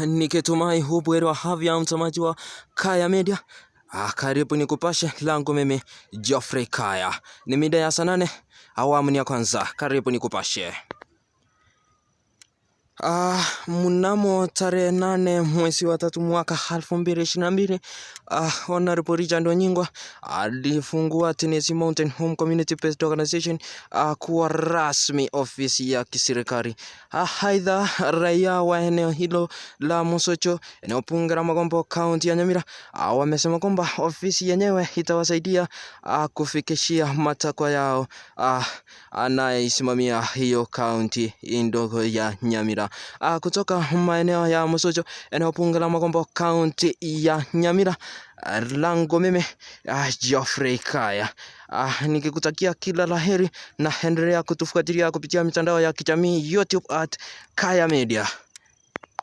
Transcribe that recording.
Nikitumai hubweri wa afya mtazamaji wa Kaya Media. Karibu nikupashe, langu mimi Geoffrey Kaya. Ni mida ya saa 8 awamu ni ya kwanza. Karibu nikupashe. Mnamo tarehe 8 mwezi wa 3 mwaka 2022, Honorable Richard Onyingwa alifungua Tennessee Mountain Home Community Based Organization kuwa rasmi ofisi ya kiserikali. Aidha, raia wa eneo hilo la Musocho, eneo bunge la Magombo, kaunti ya Nyamira, wamesema kwamba ofisi yenyewe itawasaidia kufikishia matakwa yao anayesimamia hiyo kaunti ndogo ya Nyamira. Kutoka maeneo ya Musocho, eneo bunge la Magombo, kaunti ya Nyamira, langu mimi Geoffrey Kaya, nikikutakia kila laheri na endelea kutufuatilia kupitia mitandao ya kijamii YouTube @Kaya Media.